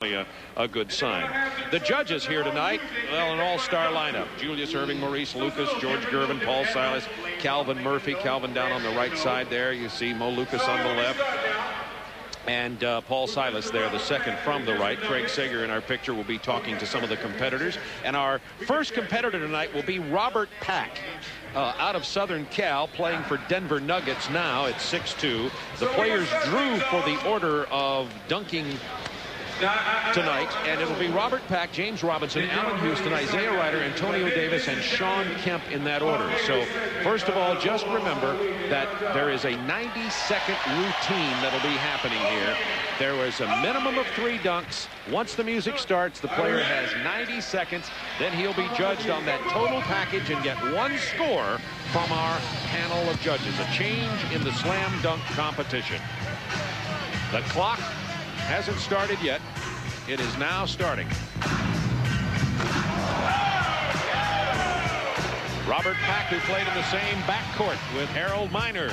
A good sign. The judges here tonight, well, an all-star lineup. Julius Erving, Maurice Lucas, George Gervin, Paul Silas, Calvin Murphy. Calvin down on the right side there. You see Mo Lucas on the left. And Paul Silas there, the second from the right. Craig Sager in our picture will be talking to some of the competitors. And our first competitor tonight will be Robert Pack. Out of Southern Cal, playing for Denver Nuggets now at 6'2". The players drew for the order of dunking tonight, and it'll be Robert Pack, James Robinson, Allen Houston, Isaiah Ryder, Antonio Davis, and Sean Kemp in that order. So first of all, just remember that there is a 90-second routine that'll be happening here. There was a minimum of 3 dunks. Once the music starts, the player has 90 seconds. Then he'll be judged on that total package and get 1 score from our panel of judges. A change in the slam dunk competition. The clock hasn't started yet. It is now starting. Robert Pack, who played in the same backcourt with Harold Miner.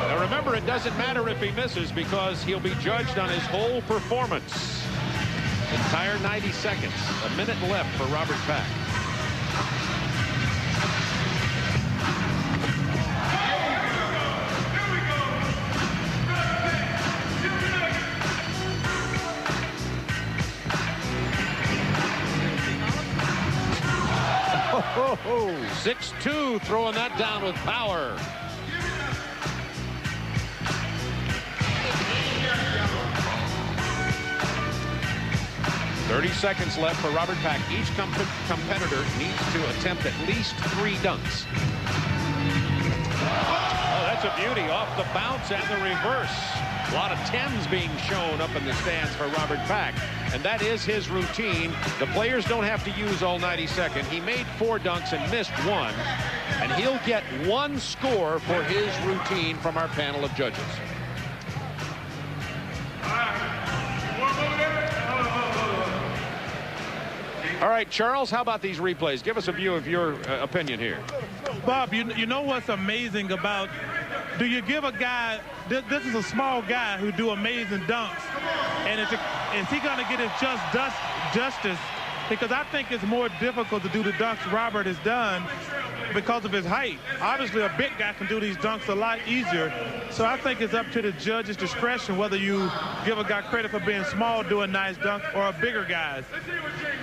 Now remember, it doesn't matter if he misses because he'll be judged on his whole performance. Entire 90 seconds. A minute left for Robert Pack. Oh, 6'2", throwing that down with power. .30 seconds left for Robert Pack. Each competitor needs to attempt at least 3 dunks. Oh, that's a beauty off the bounce and the reverse. A lot of 10s being shown up in the stands for Robert Pack. And that is his routine. The players don't have to use all 90 seconds. He made 4 dunks and missed 1. And he'll get 1 score for his routine from our panel of judges. All right, Charles, how about these replays? Give us a view of your opinion here. Bob, you know what's amazing about, do you give a guy, this is a small guy who do amazing dunks, and is he going to get his justice? Because I think it's more difficult to do the dunks Robert has done because of his height. Obviously, a big guy can do these dunks a lot easier. So I think it's up to the judge's discretion whether you give a guy credit for being small, doing nice dunks, or a bigger guys.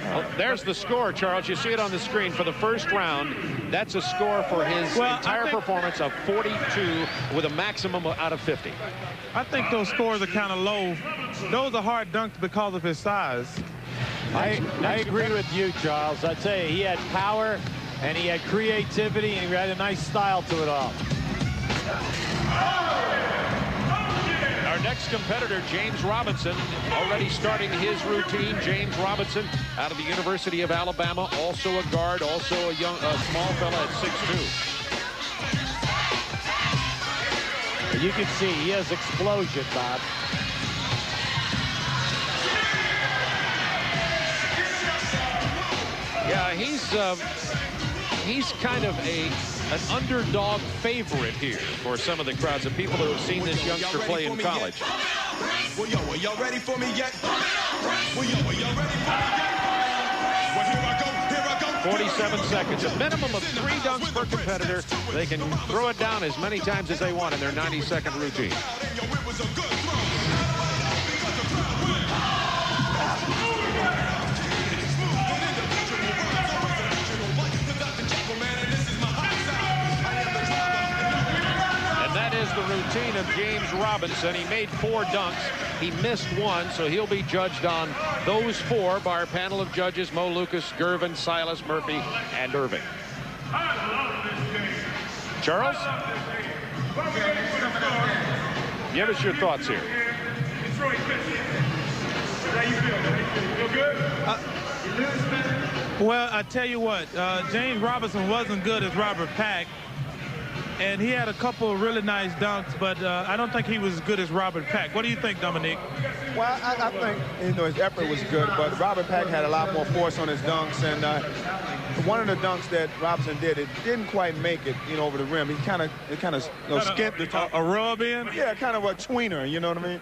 Well, there's the score, Charles. You see it on the screen for the first round. That's a score for his entire performance of 42 with a maximum out of 50. I think those scores are kind of low. Those are hard dunks because of his size. I agree with you, Charles. I'd say he had power and he had creativity and he had a nice style to it all. Our next competitor, James Robinson, already starting his routine. James Robinson out of the University of Alabama, also a guard, also a small fella at 6'2". You can see he has explosion, Bob. Yeah, he's kind of an underdog favorite here for some of the crowds of people who have seen this youngster play in college. Well, yo, are y'all ready for me yet? Well, yo, are y'all ready for me yet? Well, here I go. 47 seconds, a minimum of 3 dunks per competitor. They can throw it down as many times as they want in their 90-second routine. The routine of James Robinson. He made 4 dunks. He missed 1, so he'll be judged on those 4 by our panel of judges: Mo Lucas, Gervin, Silas, Murphy, and Erving. Charles, give us your thoughts here. Well, I tell you what, James Robinson wasn't good as Robert Pack. And he had a couple of really nice dunks, but I don't think he was as good as Robert Pack. What do you think, Dominique? Well, I think, his effort was good, but Robert Pack had a lot more force on his dunks. And one of the dunks that Robinson did, it didn't quite make it, you know, over the rim. He kind of skipped the top. A rub in? Yeah, kind of a tweener, you know what I mean?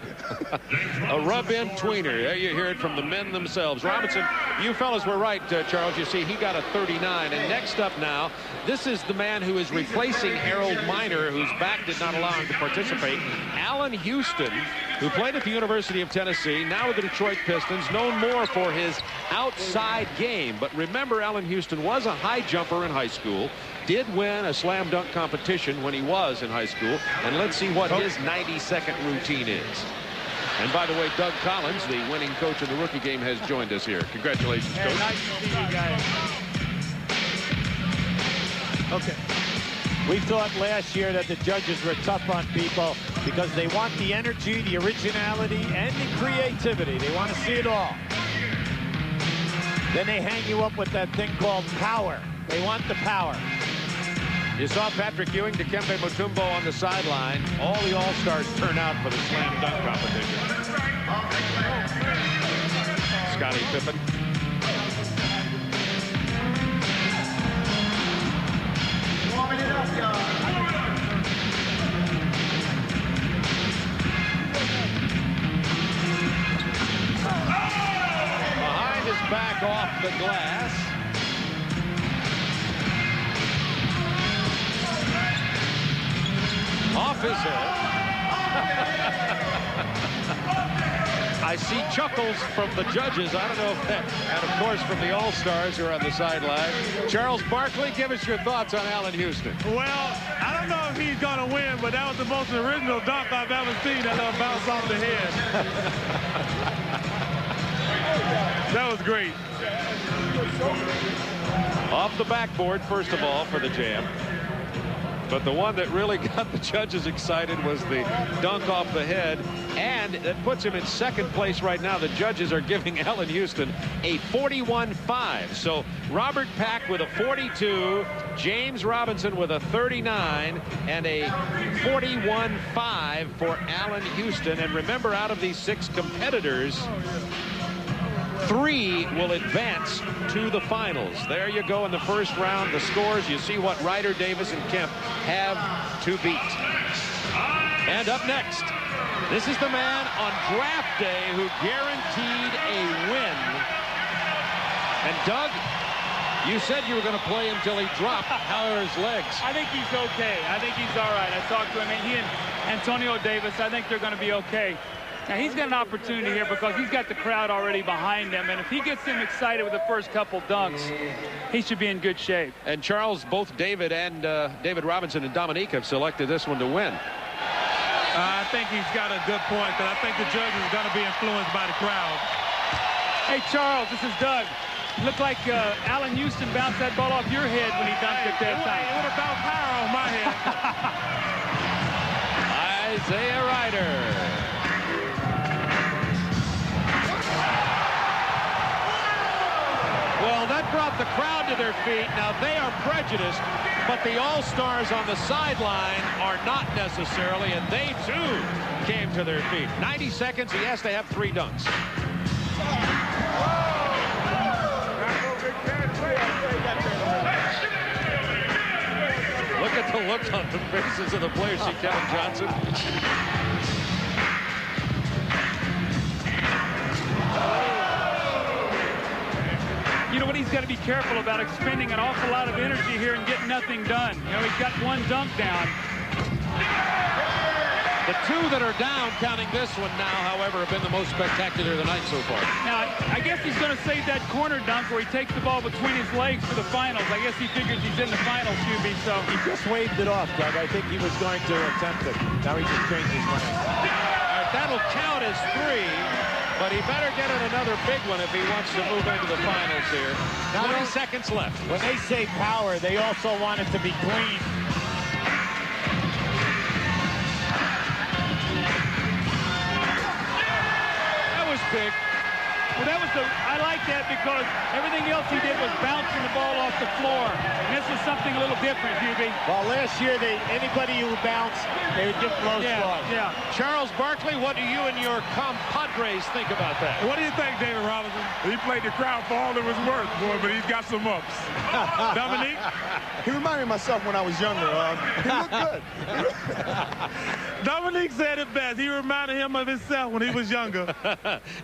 A rub-in tweener. There you hear it from the men themselves. Robinson, you fellas were right, Charles. You see, he got a 39. And next up now, this is the man who is replacing Harold Miner, whose back did not allow him to participate. Allen Houston, who played at the University of Tennessee, now with the Detroit Pistons, known more for his outside game. But remember, Allen Houston was a high jumper in high school, did win a slam dunk competition when he was in high school. And let's see what his 90-second routine is. And by the way, Doug Collins, the winning coach of the rookie game, has joined us here. Congratulations, Coach. Nice to see you guys. Okay. We thought last year that the judges were tough on people because they want the energy, the originality, and the creativity. They want to see it all. Then they hang you up with that thing called power. They want the power. You saw Patrick Ewing, Dikembe Mutombo on the sideline. All the All-Stars turn out for the slam dunk competition. Scottie Pippen. Behind his back off the glass. Off his head. I see chuckles from the judges. I don't know if that, and of course from the All-Stars who are on the sideline. Charles Barkley, give us your thoughts on Allen Houston. Well, I don't know if he's going to win, but that was the most original dunk I've ever seen that little bounce off the head. That was great. Off the backboard, first of all, for the jam. But the one that really got the judges excited was the dunk off the head, and it puts him in second place right now. The judges are giving Allen Houston a 41-5. So Robert Pack with a 42, James Robinson with a 39, and a 41-5 for Allen Houston. And remember, out of these 6 competitors, 3 will advance to the finals. There you go in the first round. The scores, you see what Ryder, Davis, and Kemp have to beat. And up next, this is the man on draft day who guaranteed a win. And Doug, you said you were going to play him till he dropped. How are his legs? I think he's okay. I think he's all right. I talked to him, and he and Antonio Davis, I think they're going to be okay. Now, he's got an opportunity here because he's got the crowd already behind him. And if he gets them excited with the first couple dunks, he should be in good shape. And Charles, both David and David Robinson and Dominique have selected this one to win. I think he's got a good point, but I think the judges are going to be influenced by the crowd. Hey, Charles, this is Doug. Looked like Allen Houston bounced that ball off your head when he dunked it that time. It would have bounced higher on my head. Isaiah Ryder. Well, that brought the crowd to their feet. Now, they are prejudiced, but the All-Stars on the sideline are not necessarily, and they, too, came to their feet. 90 seconds, he has to have 3 dunks. Look at the look on the faces of the players. See Kevin Johnson. You know what he's got to be careful about, expending an awful lot of energy here and getting nothing done. You know, he's got 1 dunk down. The 2 that are down, counting this one now, however, have been the most spectacular of the night so far. Now, I guess he's going to save that corner dunk where he takes the ball between his legs for the finals. I guess he figures he's in the finals, QB, so. He just waved it off, Doug. I think he was going to attempt it. Now he just changed his mind. All right, that'll count as 3. But he better get in another big one if he wants to move into the finals here. 20 seconds left. When they say power, they also want it to be clean. That was big. Well, I like that because everything else he did was bouncing the ball off the floor. And this was something a little different, Hubie. Well, last year, anybody who bounced, they would give low scores. Yeah. Charles Barkley, what do you and your compadres think about that? What do you think, David Robinson? He played the crowd for all it was worth, boy, but he's got some ups. Dominique? He reminded me of myself when I was younger. He looked good. Dominique said it best. He reminded him of himself when he was younger.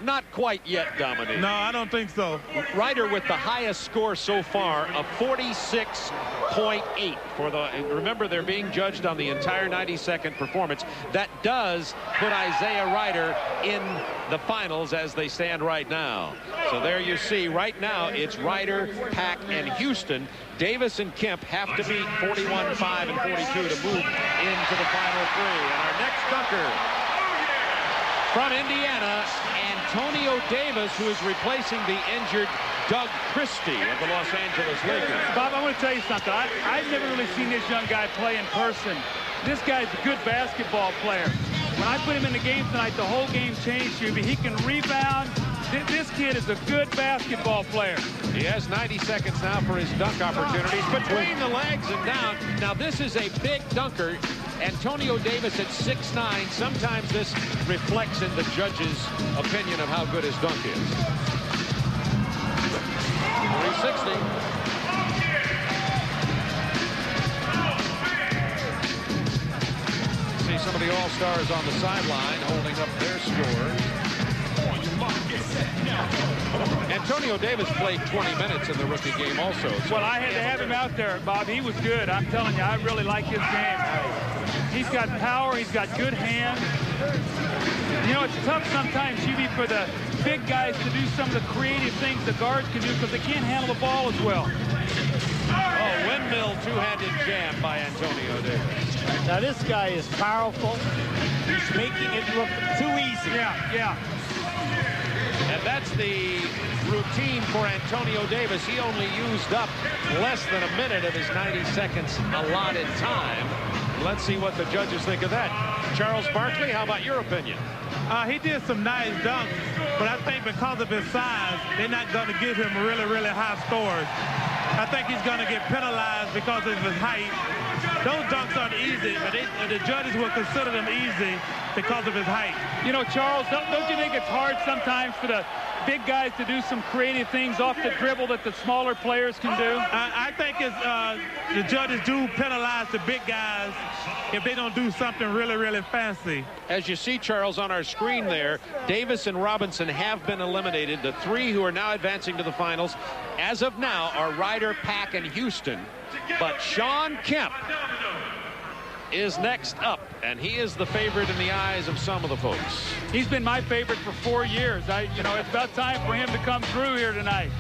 Not quite yet, Dominique. No, I don't think so. Ryder with the highest score so far of 46.8 for the. Remember, they're being judged on the entire 90-second performance. That does put Isaiah Ryder in the finals as they stand right now. So there you see, right now it's Ryder, Pack, and Houston. Davis and Kemp have to beat 41, 5, and 42 to move into the final three. And our next dunker from Indiana, Antonio Davis, who is replacing the injured Doug Christie of the Los Angeles Lakers. Bob, I want to tell you something. I've never really seen this young guy play in person. This guy's a good basketball player. When I put him in the game tonight, the whole game changed, Hubie. He can rebound. This kid is a good basketball player. He has 90 seconds now for his dunk opportunities between the legs and down. Now, this is a big dunker. Antonio Davis at 6'9". Sometimes this reflects in the judge's opinion of how good his dunk is. 360. See some of the All-Stars on the sideline holding up their scores. Antonio Davis played 20 minutes in the rookie game also. Well, I had to have him out there, Bob. He was good. I'm telling you, I really like his game. He's got power. He's got good hands. You know, it's tough sometimes, Hubie, for the big guys to do some of the creative things the guards can do because they can't handle the ball as well. Oh, windmill two-handed jam by Antonio Davis. Now, this guy is powerful. He's making it look too easy. Yeah. And that's the routine for Antonio Davis. He only used up less than a minute of his 90 seconds allotted time. Let's see what the judges think of that. Charles Barkley, how about your opinion? He did some nice dunks, but I think because of his size, they're not going to give him really, really high scores. I think he's going to get penalized because of his height. Those dunks aren't easy, but the judges will consider them easy because of his height. You know, Charles, don't you think it's hard sometimes for the big guys to do some creative things off the dribble that the smaller players can do? I think it's, the judges do penalize the big guys if they don't do something really, really fancy. As you see, Charles, on our screen there, Davis and Robinson have been eliminated. The three who are now advancing to the finals, as of now, are Ryder, Pack, and Houston. But Shawn Kemp is next up, and he is the favorite in the eyes of some of the folks. He's been my favorite for 4 years. You know, it's about time for him to come through here tonight.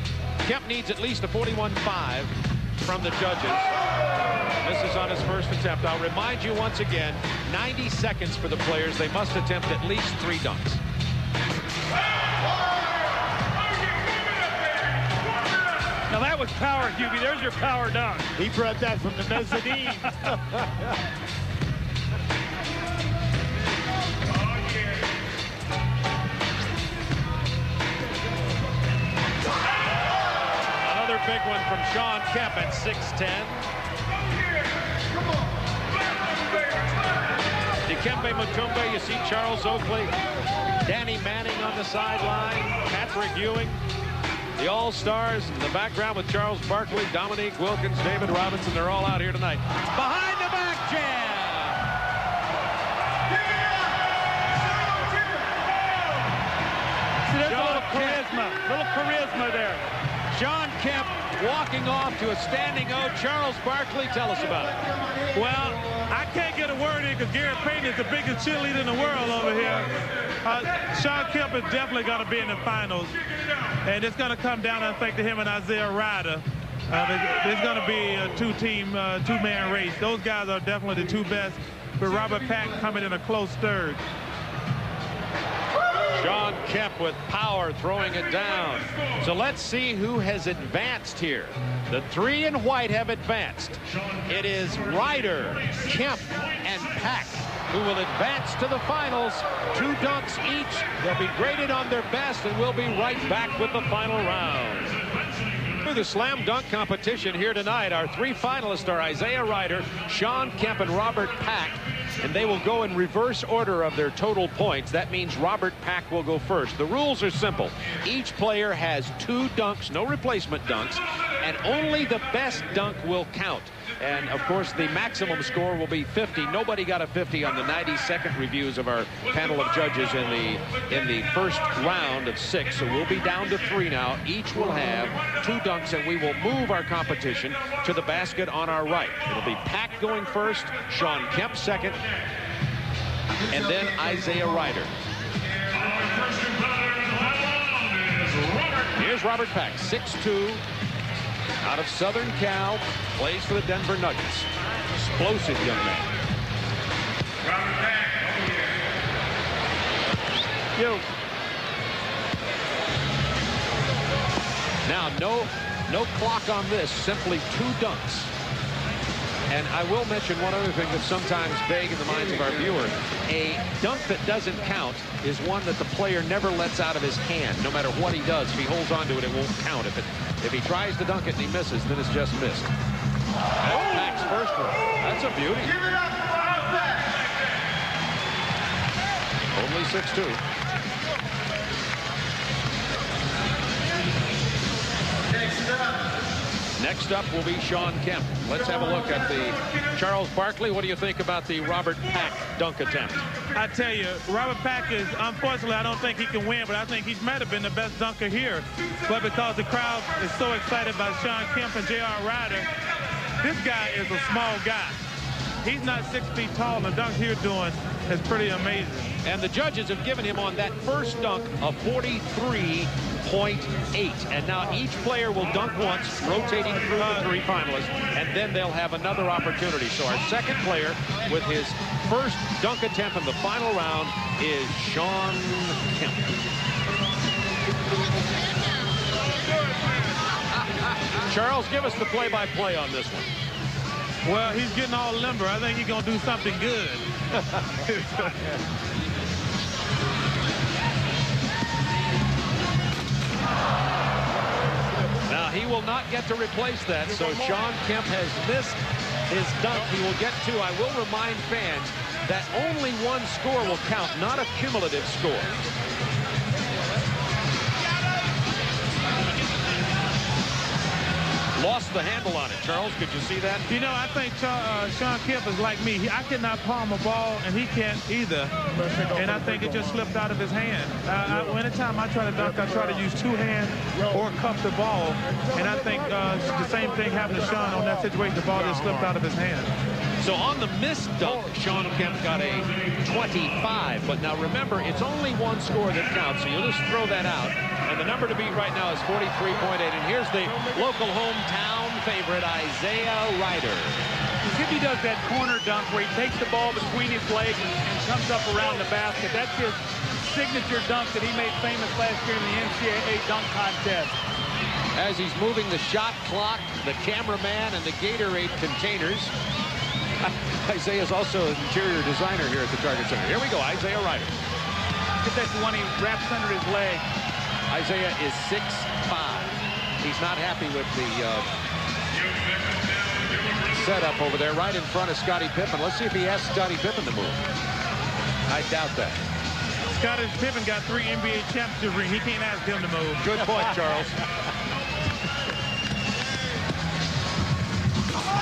Kemp needs at least a 41-5 from the judges. This is on his first attempt. I'll remind you once again, 90 seconds for the players. They must attempt at least 3 dunks. Now that was power, Hubie. There's your power dunk. He brought that from the mezzanine. Another big one from Shawn Kemp at 6'10". Dikembe Mutombo, you see Charles Oakley, Danny Manning on the sideline, Patrick Ewing, the All-Stars in the background with Charles Barkley, Dominique Wilkins, David Robinson. They're all out here tonight. Behind the back jam. See, there's a little charisma there. Shawn Kemp walking off to a standing O. Charles Barkley, tell us about it. Well, I can't get a word in because Gary Payton is the biggest cheerleader in the world over here. Shawn Kemp is definitely going to be in the finals. And it's going to come down, I think, to him and Isaiah Ryder. It's going to be a two-man race. Those guys are definitely the two best, with Robert Pack coming in a close third. Shawn Kemp with power throwing it down. So let's see who has advanced here. The three in white have advanced. It is Ryder, Kemp, and Pack who will advance to the finals. 2 dunks each. They'll be graded on their best, and we'll be right back with the final round. the slam dunk competition here tonight. Our three finalists are Isaiah Ryder, Sean Kemp, and Robert Pack. And they will go in reverse order of their total points. That means Robert Pack will go first. The rules are simple. Each player has 2 dunks, no replacement dunks, and only the best dunk will count. And, of course, the maximum score will be 50. Nobody got a 50 on the 90-second reviews of our panel of judges in the first round of 6. So we'll be down to 3 now. Each will have 2 dunks, and we will move our competition to the basket on our right. It'll be Pack going first, Sean Kemp second, and then Isaiah Ryder. Here's Robert Pack, 6'2", out of Southern Cal, plays for the Denver Nuggets. Explosive young man. Now, no clock on this, simply 2 dunks. And I will mention one other thing that's sometimes vague in the minds of our viewer. A dunk that doesn't count is one that the player never lets out of his hand. No matter what he does, if he holds on to it, it won't count. If he tries to dunk it and he misses, then it's just missed. That's Pack's first one. That's a beauty. Only 6'2". Next up will be Sean Kemp. Let's have a look at the Charles Barkley. What do you think about the Robert Pack dunk attempt? I tell you, Robert Pack is, unfortunately, I don't think he can win, but I think he might have been the best dunker here. But because the crowd is so excited by Sean Kemp and J.R. Ryder, this guy is a small guy. He's not 6 feet tall. The dunk here doing is pretty amazing. And the judges have given him on that first dunk a 43.8. And now each player will dunk once, rotating through the 3 finalists, and then they'll have another opportunity. So our second player with his first dunk attempt in the final round is Sean Kemp. Charles, give us the play-by-play on this one. Well, he's getting all limber. I think he's going to do something good. Now, he will not get to replace that, so Sean Kemp has missed his dunk. He will get 2. I will remind fans that only 1 score will count, not a cumulative score. Lost the handle on it. Charles, could you see that? You know, I think Sean Kemp is like me. I cannot palm a ball, and he can't either. And I think it just slipped out of his hand. Anytime I try to dunk, I try to use 2 hands or cup the ball. And I think the same thing happened to Sean on that situation. The ball just slipped out of his hand. So on the missed dunk, Sean Kemp got a 25. But now remember, it's only 1 score that counts, so you'll just throw that out. And the number to beat right now is 43.8. And here's the local hometown favorite, Isaiah Ryder. If he does that corner dunk where he takes the ball between his legs and comes up around the basket, that's his signature dunk that he made famous last year in the NCAA dunk contest. As he's moving the shot clock, the cameraman, and the Gatorade containers, Isaiah's also an interior designer here at the Target Center. Here we go, Isaiah Ryder. That's the one he wraps under his leg. Isaiah is 6'5". He's not happy with the setup over there right in front of Scottie Pippen. Let's see if he asks Scottie Pippen to move. I doubt that. Scottie Pippen got 3 NBA championship rings. He can't ask him to move. Good point, Charles.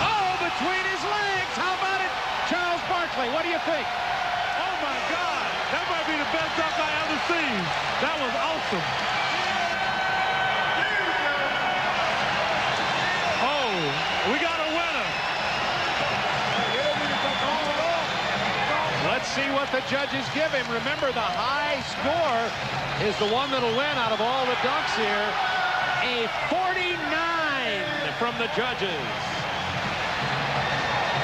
Oh, between his legs. How about it? Charles Barkley, what do you think? Oh, my God. That might be the best dunk I ever seen. That was awesome. Oh, we got a winner. Let's see what the judges give him. Remember, the high score is the one that'll win out of all the dunks here. A 49 from the judges.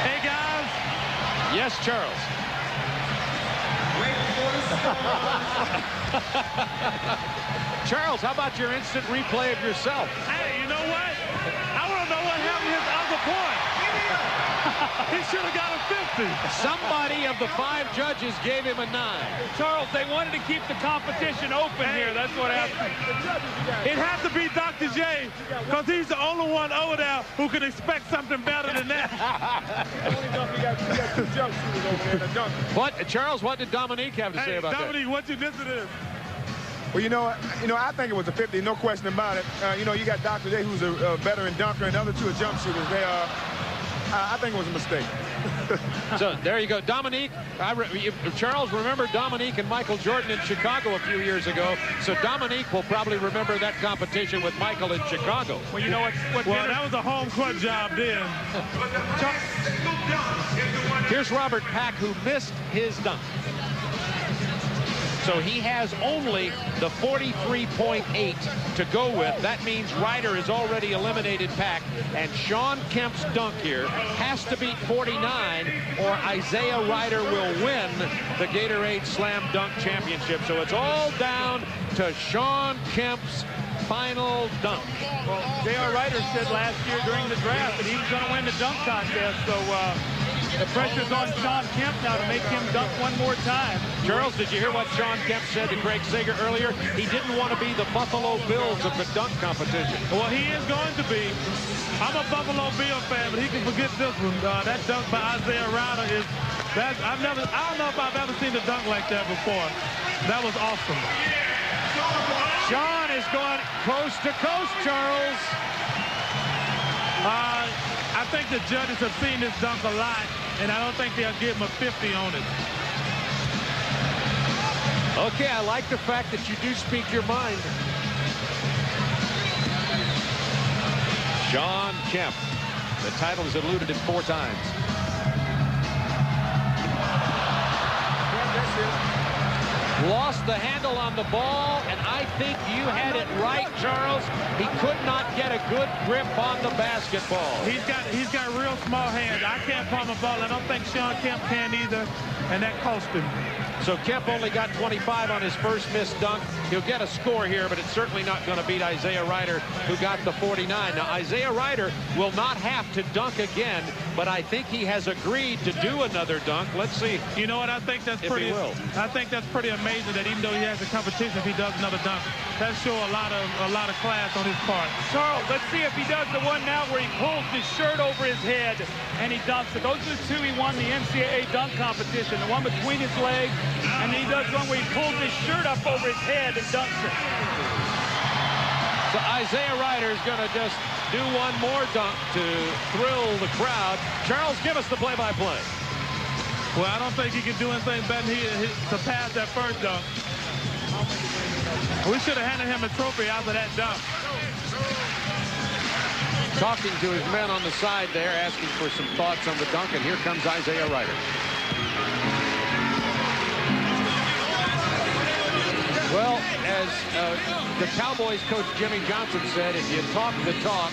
Hey, guys. Yes, Charles. Charles, how about your instant replay of yourself? Hey, you know what? I want to know what happened to his other point. He He should have got a 50. Somebody of the 5 judges gave him a 9. Charles, they wanted to keep the competition open here. That's what happened. It has to be Dr. J, because he's the only one over there who can expect something better than that. What, Charles, what did Dominique have to say about Dominique, what you did to this? Well, you know, I think it was a 50, no question about it. You know, you got Dr. J, who's a veteran dunker, and the other two are jump shooters. They are, I think it was a mistake. So there you go. Dominique, Charles, remember Dominique and Michael Jordan in Chicago a few years ago. So Dominique will probably remember that competition with Michael in Chicago. Well, you know what well, that was a home court job then. Here's Robert Pack, who missed his dunk. So he has only the 43.8 to go with. That means Ryder has already eliminated Pack. And Sean Kemp's dunk here has to beat 49 or Isaiah Ryder will win the Gatorade Slam Dunk Championship. So it's all down to Sean Kemp's final dunk. Well, J.R. Ryder said last year during the draft that he was going to win the dunk contest. So the pressure's on Sean Kemp now to make him dunk one more time. Charles, did you hear what Sean Kemp said to Greg Sager earlier? He didn't want to be the Buffalo Bills of the dunk competition. Well, he is going to be. I'm a Buffalo Bill fan, but he can forget this one. That dunk by Isaiah Ryder is that I don't know if I've ever seen a dunk like that before. That was awesome. Sean is going coast to coast, Charles. I think the judges have seen this dunk a lot, and I don't think they'll give him a 50 on it. Okay, I like the fact that you do speak your mind. Sean Kemp. The title is eluded him 4 times. Lost the handle on the ball, and I think you had it right, Charles. He could not get a good grip on the basketball. He's got real small hands. I can't palm a ball. I don't think Sean Kemp can either, and that cost him. So Kemp only got 25 on his first missed dunk. He'll get a score here, but it's certainly not going to beat Isaiah Ryder, who got the 49. Now, Isaiah Ryder will not have to dunk again, but I think he has agreed to do another dunk. Let's see. You know what? I think that's pretty. I think that's pretty amazing that even though he has a competition, if he does another dunk, that shows a lot of class on his part. Charles, let's see if he does the one now where he pulls his shirt over his head and he dunks it. Those are the 2 he won the NCAA dunk competition. The one between his legs, and then he does one where he pulls his shirt up over his head and dunks it. So Isaiah Ryder is going to just do one more dunk to thrill the crowd. Charles, give us the play-by-play. Well, I don't think he can do anything better than to pass that first dunk. We should have handed him a trophy after that dunk. Talking to his men on the side there, asking for some thoughts on the dunk, and here comes Isaiah Ryder. Well, as the Cowboys coach Jimmy Johnson said, if you talk the talk,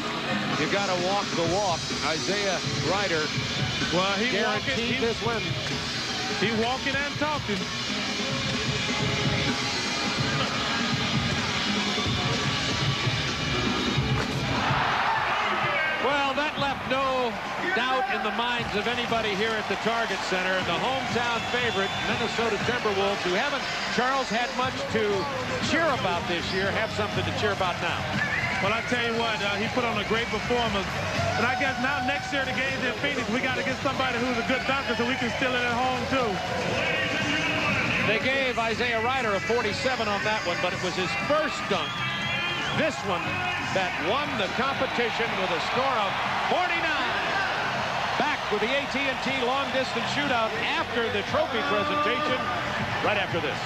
you got to walk the walk. Isaiah Ryder, well, he guaranteed this win. He walking and talking. Well, that left no doubt in the minds of anybody here at the Target Center. The hometown favorite, Minnesota Timberwolves, who haven't, Charles, had much to cheer about this year, have something to cheer about now. Well, I tell you what, he put on a great performance. But I guess now next year the game's in Phoenix, we got to get somebody who's a good dunker so we can steal it at home, too. They gave Isaiah Ryder a 47 on that one, but it was his first dunk, this one, that won the competition with a score of 49. Back with the AT&T long distance shootout after the trophy presentation, right after this.